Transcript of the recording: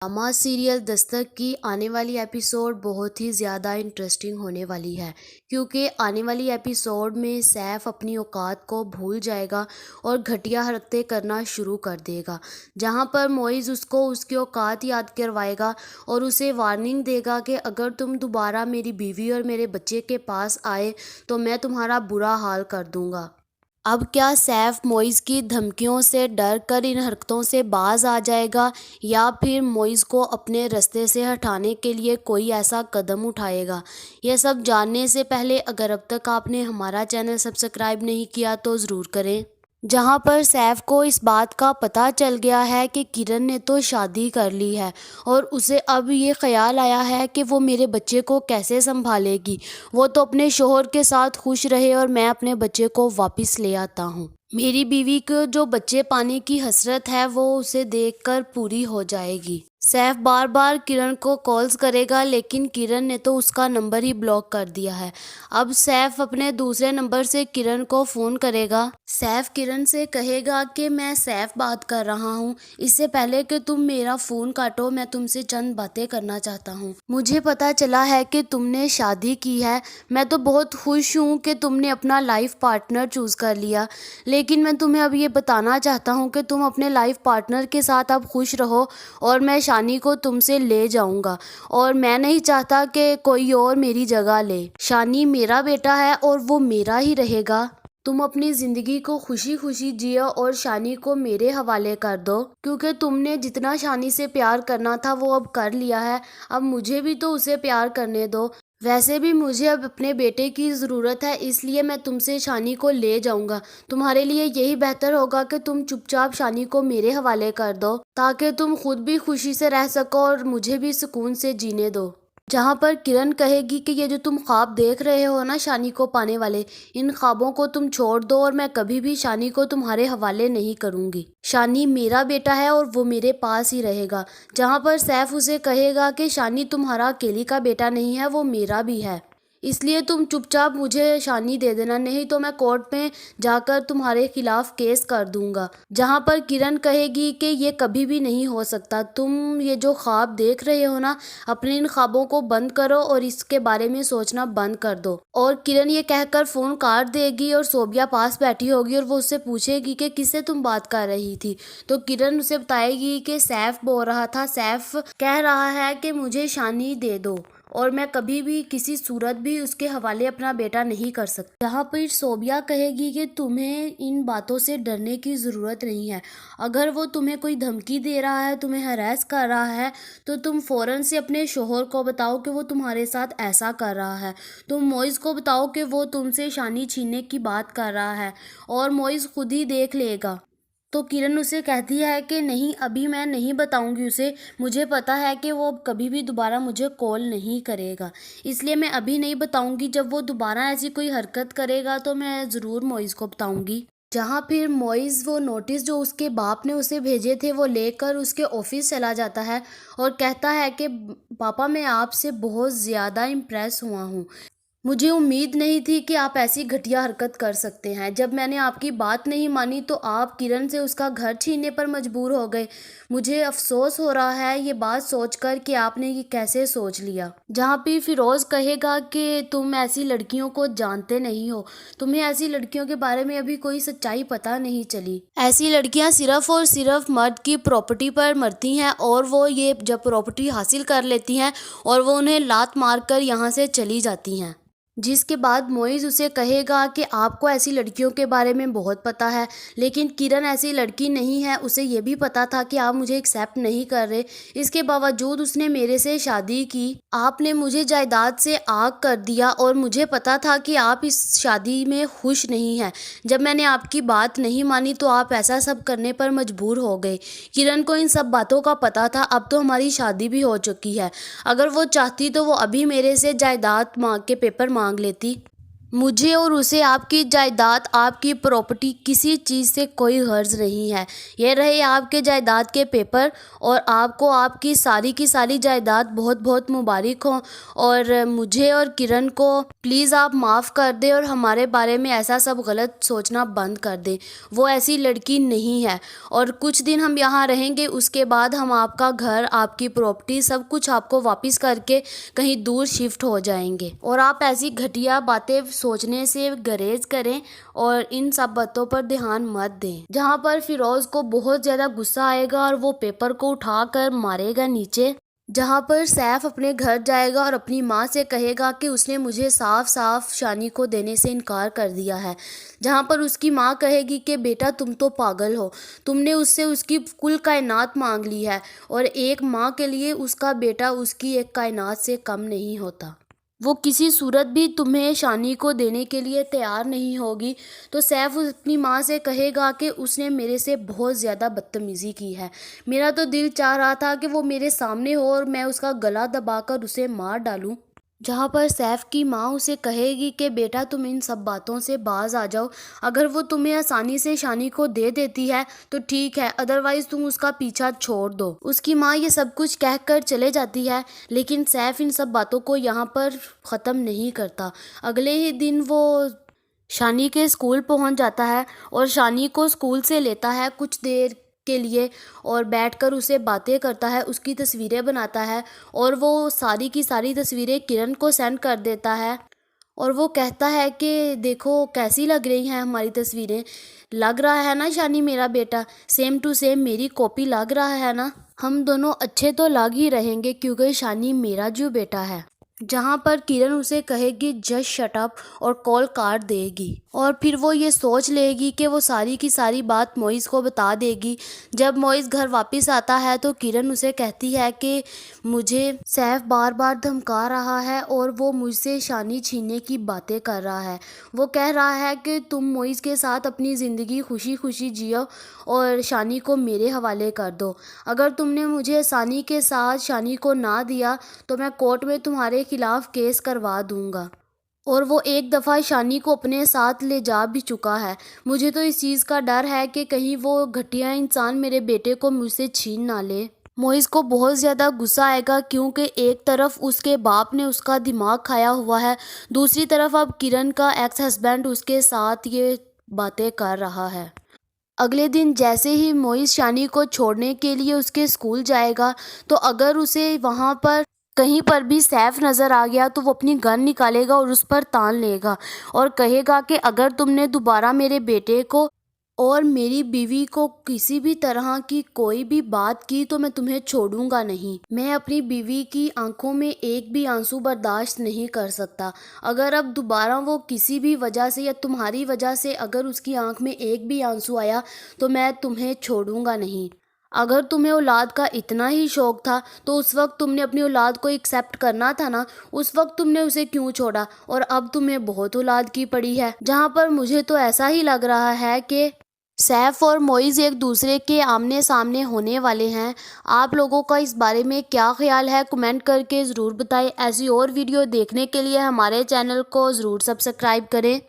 Drama serial Dastak की आने वाली एपिसोड बहुत ही ज़्यादा इंटरेस्टिंग होने वाली है, क्योंकि आने वाली एपिसोड में सैफ अपनी औकात को भूल जाएगा और घटिया हरकतें करना शुरू कर देगा। जहां पर मोइज़ उसको उसकी औकात याद करवाएगा और उसे वार्निंग देगा कि अगर तुम दोबारा मेरी बीवी और मेरे बच्चे के पास आए तो मैं तुम्हारा बुरा हाल कर दूंगा। अब क्या सैफ मोइज़ की धमकियों से डर कर इन हरकतों से बाज आ जाएगा, या फिर मोइज़ को अपने रास्ते से हटाने के लिए कोई ऐसा कदम उठाएगा? यह सब जानने से पहले अगर अब तक आपने हमारा चैनल सब्सक्राइब नहीं किया तो ज़रूर करें। जहां पर सैफ को इस बात का पता चल गया है कि किरण ने तो शादी कर ली है और उसे अब ये ख्याल आया है कि वो मेरे बच्चे को कैसे संभालेगी। वो तो अपने शोहर के साथ खुश रहे और मैं अपने बच्चे को वापस ले आता हूँ। मेरी बीवी को जो बच्चे पाने की हसरत है वो उसे देखकर पूरी हो जाएगी। सैफ बार बार किरण को कॉल्स करेगा, लेकिन किरण ने तो उसका नंबर ही ब्लॉक कर दिया है। अब सैफ अपने दूसरे नंबर से किरण को फ़ोन करेगा। सैफ किरण से कहेगा कि मैं सैफ बात कर रहा हूँ, इससे पहले कि तुम मेरा फ़ोन काटो मैं तुमसे चंद बातें करना चाहता हूँ। मुझे पता चला है कि तुमने शादी की है। मैं तो बहुत खुश हूँ कि तुमने अपना लाइफ पार्टनर चूज़ कर लिया, लेकिन मैं तुम्हें अब ये बताना चाहता हूँ कि तुम अपने लाइफ पार्टनर के साथ अब खुश रहो और मैं शानी को तुमसे ले जाऊंगा, और मैं नहीं चाहता कि कोई और मेरी जगह ले। शानी मेरा बेटा है और वो मेरा ही रहेगा। तुम अपनी ज़िंदगी को खुशी खुशी जियो और शानी को मेरे हवाले कर दो, क्योंकि तुमने जितना शानी से प्यार करना था वो अब कर लिया है। अब मुझे भी तो उसे प्यार करने दो। वैसे भी मुझे अब अपने बेटे की ज़रूरत है, इसलिए मैं तुमसे शानी को ले जाऊंगा। तुम्हारे लिए यही बेहतर होगा कि तुम चुपचाप शानी को मेरे हवाले कर दो, ताकि तुम खुद भी खुशी से रह सको और मुझे भी सुकून से जीने दो। जहाँ पर किरण कहेगी कि ये जो तुम ख्वाब देख रहे हो ना शानी को पाने वाले, इन ख्वाबों को तुम छोड़ दो और मैं कभी भी शानी को तुम्हारे हवाले नहीं करूँगी। शानी मेरा बेटा है और वो मेरे पास ही रहेगा। जहाँ पर सैफ उसे कहेगा कि शानी तुम्हारा अकेली का बेटा नहीं है, वो मेरा भी है, इसलिए तुम चुपचाप मुझे शानी दे देना, नहीं तो मैं कोर्ट में जाकर तुम्हारे खिलाफ केस कर दूंगा। जहां पर किरण कहेगी कि ये कभी भी नहीं हो सकता, तुम ये जो ख्वाब देख रहे हो ना, अपने इन ख्वाबों को बंद करो और इसके बारे में सोचना बंद कर दो। और किरण ये कहकर फोन काट देगी और सोबिया पास बैठी होगी और वो उससे पूछेगी कि किससे तुम बात कर रही थी। तो किरण उसे बताएगी कि सैफ बोल रहा था, सैफ कह रहा है कि मुझे शानी दे दो और मैं कभी भी किसी सूरत भी उसके हवाले अपना बेटा नहीं कर सकती। जहाँ पर सोबिया कहेगी कि तुम्हें इन बातों से डरने की ज़रूरत नहीं है। अगर वो तुम्हें कोई धमकी दे रहा है, तुम्हें हरास कर रहा है, तो तुम फ़ौरन से अपने शोहर को बताओ कि वो तुम्हारे साथ ऐसा कर रहा है। तुम मोइज़ को बताओ कि वो तुमसे शानी छीनने की बात कर रहा है और मोइज़ खुद ही देख लेगा। तो किरण उसे कहती है कि नहीं, अभी मैं नहीं बताऊंगी उसे। मुझे पता है कि वो अब कभी भी दोबारा मुझे कॉल नहीं करेगा, इसलिए मैं अभी नहीं बताऊंगी। जब वो दोबारा ऐसी कोई हरकत करेगा तो मैं ज़रूर मोइज़ को बताऊंगी। जहाँ फिर मोइज़ वो नोटिस जो उसके बाप ने उसे भेजे थे वो लेकर उसके ऑफिस चला जाता है और कहता है कि पापा मैं आपसे बहुत ज़्यादा इम्प्रेस हुआ हूँ। मुझे उम्मीद नहीं थी कि आप ऐसी घटिया हरकत कर सकते हैं। जब मैंने आपकी बात नहीं मानी तो आप किरण से उसका घर छीनने पर मजबूर हो गए। मुझे अफसोस हो रहा है ये बात सोचकर कि आपने ये कैसे सोच लिया। जहाँ पे फिरोज कहेगा कि तुम ऐसी लड़कियों को जानते नहीं हो, तुम्हें ऐसी लड़कियों के बारे में अभी कोई सच्चाई पता नहीं चली। ऐसी लड़कियां सिर्फ और सिर्फ मर्द की प्रॉपर्टी पर मरती हैं और वो ये जब प्रॉपर्टी हासिल कर लेती हैं और वो उन्हें लात मारकर यहाँ से चली जाती हैं। जिसके बाद मोइज़ उसे कहेगा कि आपको ऐसी लड़कियों के बारे में बहुत पता है, लेकिन किरण ऐसी लड़की नहीं है। उसे ये भी पता था कि आप मुझे एक्सेप्ट नहीं कर रहे, इसके बावजूद उसने मेरे से शादी की। आपने मुझे जायदाद से आग कर दिया और मुझे पता था कि आप इस शादी में खुश नहीं हैं। जब मैंने आपकी बात नहीं मानी तो आप ऐसा सब करने पर मजबूर हो गए। किरण को इन सब बातों का पता था। अब तो हमारी शादी भी हो चुकी है। अगर वो चाहती तो वो अभी मेरे से जायदाद मांग के पेपर मांग लेती। مجھے اور اسے آپ کی جائیداد، آپ کی پراپرٹی، کسی چیز سے کوئی غرض نہیں ہے۔ یہ رہے آپ کے جائیداد کے پیپر، اور آپ کو آپ کی ساری جائیداد بہت بہت مبارک ہوں۔ اور مجھے اور کرن کو پلیز آپ معاف کر دیں اور ہمارے بارے میں ایسا سب غلط سوچنا بند کر دیں۔ وہ ایسی لڑکی نہیں ہے، اور کچھ دن ہم یہاں رہیں گے، اس کے بعد ہم آپ کا گھر، آپ کی پراپرٹی، سب کچھ آپ کو واپس کر کے کہیں دور شفٹ ہو جائیں گے۔ اور آپ ایسی گھٹیا باتیں سوچنے سے گریز کریں اور ان سب باتوں پر دھیان مت دیں۔ جہاں پر فیروز کو بہت زیادہ غصہ آئے گا اور وہ پیپر کو اٹھا کر مارے گا نیچے، جہاں پر سیف اپنے گھر جائے گا اور اپنی ماں سے کہے گا کہ اس نے مجھے صاف صاف شانی کو دینے سے انکار کر دیا ہے، جہاں پر اس کی ماں کہے گی کہ بیٹا تم تو پاگل ہو، تم نے اس سے اس کی کل کائنات مانگ لی ہے، اور ایک ماں کے لیے اس کا بیٹا اس کی ایک کائنات سے کم نہیں ہوتا۔ وہ کسی صورت بھی تمہیں شانی کو دینے کے لیے تیار نہیں ہوگی۔ تو سیف اپنی ماں سے کہے گا کہ اس نے میرے سے بہت زیادہ بدتمیزی کی ہے، میرا تو دل چاہ رہا تھا کہ وہ میرے سامنے ہو اور میں اس کا گلا دبا کر اسے مار ڈالوں، جہاں پر سیف کی ماں اسے کہے گی کہ بیٹا تم ان سب باتوں سے باز آ جاؤ، اگر وہ تمہیں آسانی سے شانی کو دے دیتی ہے تو ٹھیک ہے، ادروائز تم اس کا پیچھا چھوڑ دو۔ اس کی ماں یہ سب کچھ کہہ کر چلے جاتی ہے، لیکن سیف ان سب باتوں کو یہاں پر ختم نہیں کرتا۔ اگلے ہی دن وہ شانی کے اسکول پہنچ جاتا ہے اور شانی کو اسکول سے لیتا ہے کچھ دیر کے لیے، اور بیٹھ کر اسے باتیں کرتا ہے، اس کی تصویریں بناتا ہے، اور وہ ساری کی ساری تصویریں کرن کو سینڈ کر دیتا ہے، اور وہ کہتا ہے کہ دیکھو کیسی لگ رہی ہیں ہماری تصویریں، لگ رہا ہے نا شانی میرا بیٹا، سیم ٹو سیم میری کاپی لگ رہا ہے نا، ہم دونوں اچھے تو لگ ہی رہیں گے کیونکہ شانی میرا جو بیٹا ہے۔ جہاں پر کرن اسے کہے گی جسٹ شٹ اپ اور کال کاٹ دے گی، اور پھر وہ یہ سوچ لے گی کہ وہ ساری کی ساری بات موئز کو بتا دے گی۔ جب موئز گھر واپس آتا ہے تو کرن اسے کہتی ہے کہ مجھے سیف بار بار دھمکا رہا ہے اور وہ مجھ سے شانی چھیننے کی باتیں کر رہا ہے، وہ کہہ رہا ہے کہ تم موئز کے ساتھ اپنی زندگی خوشی خوشی جیو اور شانی کو میرے حوالے کر دو، اگر تم نے مجھے آسانی کے ساتھ شانی کو نہ دیا تو میں کورٹ میں تمہارے خلاف کیس کروا دوں گا، اور وہ ایک دفعہ شانی کو اپنے ساتھ لے جا بھی چکا ہے۔ مجھے تو اس چیز کا ڈر ہے کہ کہیں وہ گھٹیا انسان میرے بیٹے کو مجھ سے چھین نہ لے۔ موئز کو بہت زیادہ غصہ آئے گا کیونکہ ایک طرف اس کے باپ نے اس کا دماغ کھایا ہوا ہے، دوسری طرف اب کرن کا ایکس ہسبینڈ اس کے ساتھ یہ باتیں کر رہا ہے۔ اگلے دن جیسے ہی موئز شانی کو چھوڑنے کے لیے اس کے اسکول جائے گا تو اگر اسے وہاں پر کہیں پر بھی سیف نظر آ گیا تو وہ اپنی گن نکالے گا اور اس پر تان لے گا اور کہے گا کہ اگر تم نے دوبارہ میرے بیٹے کو اور میری بیوی کو کسی بھی طرح کی کوئی بھی بات کی تو میں تمہیں چھوڑوں گا نہیں۔ میں اپنی بیوی کی آنکھوں میں ایک بھی آنسو برداشت نہیں کر سکتا، اگر اب دوبارہ وہ کسی بھی وجہ سے یا تمہاری وجہ سے اگر اس کی آنکھ میں ایک بھی آنسو آیا تو میں تمہیں چھوڑوں گا نہیں۔ اگر تمہیں اولاد کا اتنا ہی شوق تھا تو اس وقت تم نے اپنی اولاد کو ایکسیپٹ کرنا تھا نا، اس وقت تم نے اسے کیوں چھوڑا، اور اب تمہیں بہت اولاد کی پڑی ہے۔ جہاں پر مجھے تو ایسا ہی لگ رہا ہے کہ سیف اور موئز ایک دوسرے کے آمنے سامنے ہونے والے ہیں۔ آپ لوگوں کا اس بارے میں کیا خیال ہے کمنٹ کر کے ضرور بتائیں۔ ایسی اور ویڈیو دیکھنے کے لیے ہمارے چینل کو ضرور سبسکرائب کریں۔